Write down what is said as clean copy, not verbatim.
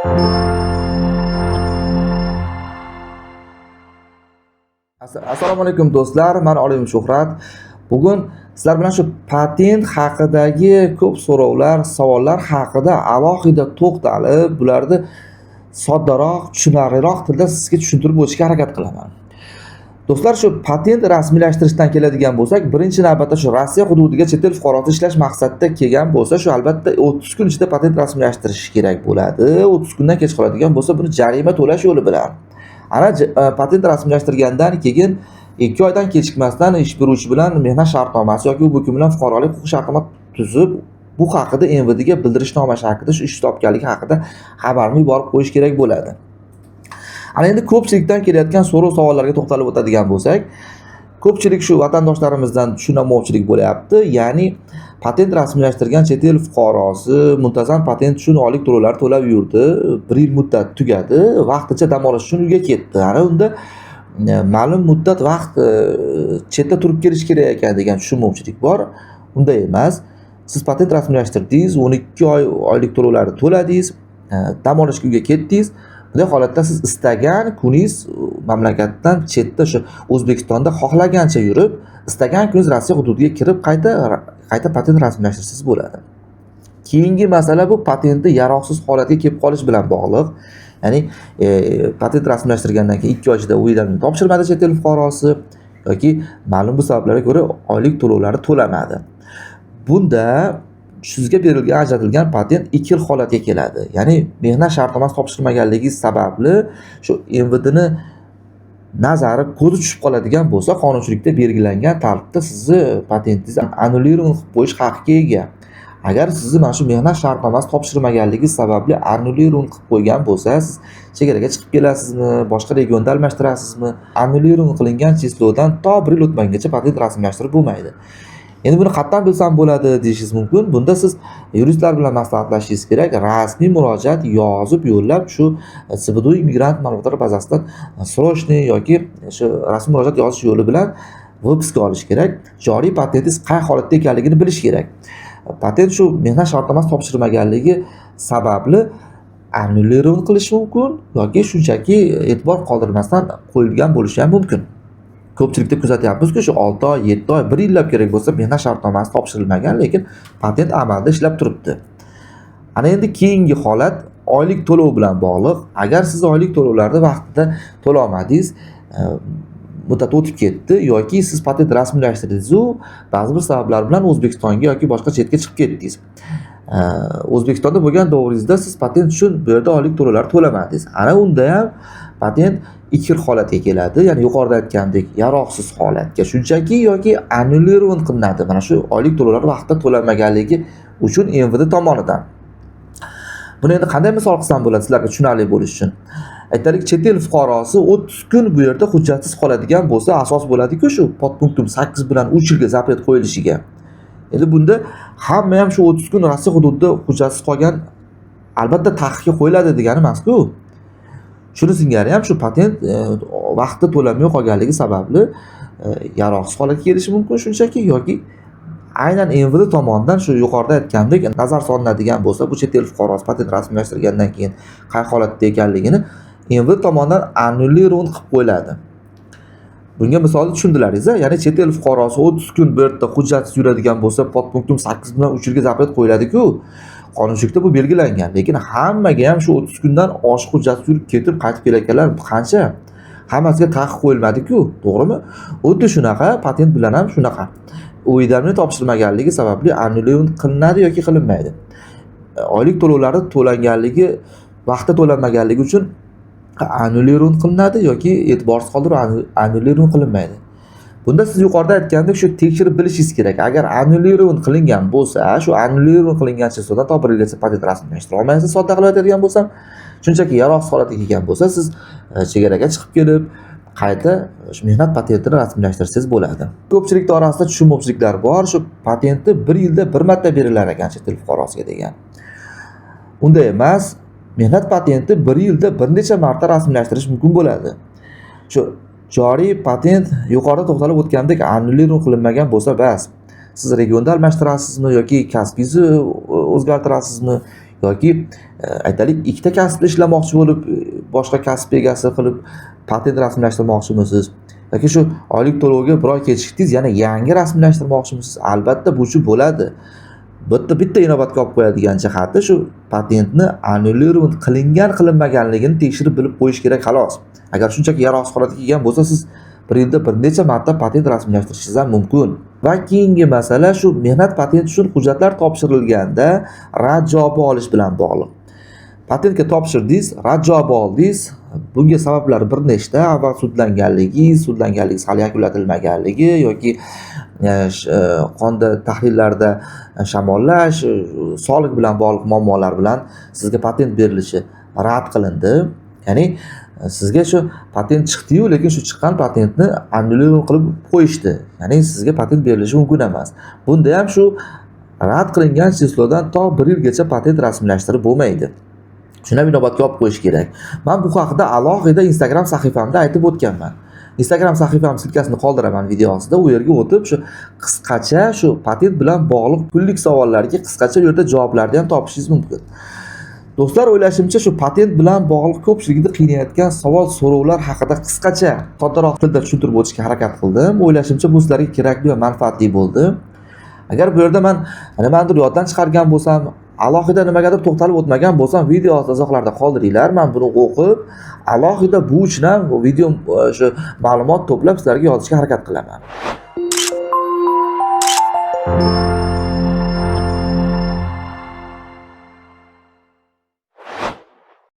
Assalomu alaykum do'stlar, men Olim Shuhrat. Bugun sizlar bilan shu patent haqidagi ko'p so'rovlar, savollar haqida alohida to'xtalib, bularni soddaroq, tushunarliroq tilda sizga tushuntirib o'tishga harakat qilaman. Do'stlar, shu patent rasmiylashtirishdan keladigan bo'lsak, birinchi navbatda shu Rossiya hududiga chet el fuqarosi ishlash maqsadida kelgan bo'lsa, shu albatta 30 kun ichida patent rasmiylashtirish kerak bo'ladi. 30 kundan kech qoladigan bo'lsa, buni jarima to'lash yo'li bilan ana patent rasmiylashtirgandan keyin 2 oydan kechikmasdan ish beruvchi bilan mehnat shartnomasi yoki u bilan fuqarolik huquq shartnoma tuzib, bu haqida MVDga bildirishnoma shaklida shu ish topganligi haqida xabarni yuborib qo'yish kerak bo'ladi. Ana endi ko'pchilikdan kelayotgan so'rov-savollarga to'xtalib o'tadigan bo'lsak, ko'pchilik shu vatandoshlarimizdan tushunmovchilik bo'lyapti. Ya'ni patent rasmiylashtirgan chet el fuqarosi muntazam patent uchun oylik to'lovlar to'lab yurdi, 1 yil muddat tugadi, vaqtincha dam olish uchun uyga ketdi. Ana unda ma'lum muddat vaqt chetda turib kelish kerak ekan degan tushunmovchilik bor. Unday emas. Siz patent rasmiylashtirdingiz, 12 oy oylik to'lovlarni to'ladingiz, dam olishga uyga ketdingiz. Bunday holatda siz istagan kuningiz mamlakatdan chetda shu O'zbekistonda xohlagancha yurib, istagan kuningiz Rossiya hududiga kirib qayta patent rasmiylashtirsangiz bo'ladi. Keyingi masala bu patentni yaroqsiz holatga kelib qolish bilan bog'liq. Ya'ni patent rasmiylashtirgandan keyin 2 oy ichida uydan topshirmadi chet el fuqarosi yoki ma'lum bir sabablarga ko'ra oylik to'lovlari to'lamadi. Bunda sizga berilgan ajratilgan patent 2 xil holatga keladi. Ya'ni mehnat shartnomasi topshirmaganligi sababli shu MVDni nazari ko'zi tushib qoladigan bo'lsa, qonunchilikda belgilangan tartibda sizni patentingizni annullировать qilib qo'yish haqqiga ega. Agar sizni mana shu mehnat shartnomasi topshirmaganligi sababli annullировать qilib qo'ygan bo'lsa, siz chegaraga chiqib kelasizmi, boshqa regionda almashtirasizmi, annullировать qilingan cheslovdan to 1 yil o'tmaguncha patent rasmiylashtirib bo'lmaydi. Endi buni qayerdan bilsam bo'ladi deyishingiz mumkin. Bunda siz yuristlar bilan maslahatlashishingiz kerak. Rasmiy murojaat yozib yo'llab shu CBDU immigrant ma'lumotlar bazasidan срочный yoki shu rasmiy murojaat yozish yo'li bilan VPSga olish kerak. Joriy patentingiz qay holatda ekanligini bilish kerak. Patent shu mehnat shartnomasi topshirmaganligi sababli annullировать qilish mumkin yoki shunchaki e'tibor qoldirmasdan qo'yilgan bo'lishi ham mumkin. Ko'pchilikda kuzatyapmiz-ku, shu 6 oy, 7 oy, 1 yillab kerak bo'lsa mehnat shartnomasi topshirilmagan, lekin patent amalda ishlab turibdi. Ana endi keyingi holat oylik to'lov bilan bog'liq. Agar siz oylik to'lovlarni vaqtida to'la olmadingiz, muddat o'tib ketdi yoki siz patent rasmiylashtirdingiz-u ba'zi bir sabablar bilan O'zbekistonga yoki boshqa chetga chiqib ketdingiz. O'zbekistonda bo'lgan davringizda siz patent uchun bu yerda oylik to'lovlar to'lamadingiz. Ana unda ham patent 2 xil holatga keladi. Ya'ni yuqorida aytgandek, yaroqsiz holatga shunchaki yoki annullировать qilinadi. Mana shu oylik to'lovlar vaqtida to'lanmaganligi uchun MVD tomonidan. Buni endi qanday misol qilsam bo'ladi sizlarga tushunarli bo'lishi uchun? Aytaylik, chet el fuqarosi 30 kun bu yerda hujjatsiz qoladigan bo'lsa, asos bo'ladi-ku shu podpunktum 8 bilan 3 yilga zapret qo'yilishiga. Endi bunda hamma ham shu 30 kun Rossiya hududida hujjatsiz qolgan albatta taqiqqa qo'yiladi degani emas-ku. Shuni singari ham shu patent vaqtida to'lamay qolganligi sababli yaroqsiz holatga kelishi mumkin shunchaki yoki aynan MVD tomonidan shu yuqorida aytgandek nazar solinadigan bo'lsa, bu chet el fuqarosi patent rasmiylashtirgandan keyin qay holatda ekanligini MVD tomonidan annullировать qilib qo'yiladi. Bunga misolni tushundilaringiz, ya'ni chet el fuqarosi 30 kun bu yerda hujjatsiz yuradigan bo'lsa, podpunktum 8 bilan 3 yilga zapret qo'yiladi-ku. Qonunchilikda bu belgilangan, lekin hammaga ham shu 30 kundan oshiq hujjatsiz yurib ketib qaytib kelayotganlar qancha? Hammasiga taqiq qo'yilmadi-ku, to'g'rimi? Xuddi shunaqa patent bilan ham shunaqa. O'yinlarni topshirmaganligi sababli annullировать qilinadi yoki qilinmaydi. Oylik to'lovlari to'langanligi, vaqtida to'lanmaganligi uchun annullировать qilinadi yoki e'tiborsiz qoldirib annullировать qilinmaydi. Bunda siz yuqorida aytgandek shu tekshirib bilishingiz kerak. Agar annullировать qilingan bo'lsa, shu annullировать qilingan cheslovdan to 1 yilgacha patent rasmiylashtira olmaysiz. Sodda qilib aytadigan bo'lsam, shunchaki yaroqsiz holatga kelgan bo'lsa, siz chegaraga chiqib kelib, qayta mehnat patentini rasmiylashtirsangiz bo'ladi. Ko'pchilik orasida tushunmovchiliklar bor. Shu patentni 1 yilda bir marta berilar ekan chet el fuqarosiga degan. Unday emas. Mehnat patenti 1 yilda bir necha marta rasmiylashtirish mumkin bo'ladi. Shu joriy patent yuqorida to'xtalib o'tgandek annullировать qilinmagan bo'lsa bas. Siz regionda almashtirasizmi yoki kasbingizni o'zgartirasizmi yoki aytaylik ikkita kasbda ishlamoqchi bo'lib boshqa kasb egasi qilib patent rasmiylashtirmoqchimisiz yoki shu oylik to'lovga bir oy kechikdingiz yana yangi rasmiylashtirmoqchimisiz, albatta bu shu bo'ladi. Bitta inobatga olib qo'yadigan jihati shu patentni annullирован qilinmaganligini tekshirib bilib qo'yish kerak xolos. Agar shunchaki yaroqsiz holatiga kelgan bo'lsa, siz bir yilda bir necha marta patent rasmiylashtirishingiz ham mumkin. Va keyingi masala shu mehnat patenti uchun hujjatlar topshirilganda rad javobi olish bilan bog'liq. Patentga topshirdingiz, rad javobi oldingiz. Bunga sabablar bir nechta. Avval sudlanganligingiz hali yakunlatilmaganligi yoki qonda tahlillarda shamollash, sog'liq bilan bog'liq muammolar bilan sizga patent berilishi rad qilindi. Ya'ni sizga shu patent chiqdi-yu, lekin shu chiqqan patentni annullирован qilib qo'yishdi. Ya'ni sizga patent berilishi mumkin emas. Bunda ham shu rad qilingan chislodan to 1 yilgacha patent rasmiylashtirib bo'lmaydi. Shuni ham inobatga olib qo'yish kerak. Men bu haqida alohida Instagram sahifamda aytib o'tganman. Instagram sahifam silkasini qoldiraman video ostida. U yerga o'tib shu qisqacha shu patent bilan bog'liq kunlik savollarga qisqacha u yerda javoblarni ham topishingiz mumkin. Do'stlar, o'ylashimcha shu patent bilan bog'liq ko'pchilikni qiynayotgan savol-so'rovlar haqida qisqacha soddaroq tilda tushuntirib o'tishga harakat qildim. O'ylashimcha bu sizlarga kerakli va manfaatli bo'ldi. Agar bu yerda men nimanidir yoddan chiqargan bo'lsam, alohida nimagadir to'xtalib o'tmagan bo'lsam, video ostida izohlarda qoldiringlar. Men buni o'qib, alohida bu uchun ham video shu ma'lumot to'plab sizlarga yozishga harakat qilaman.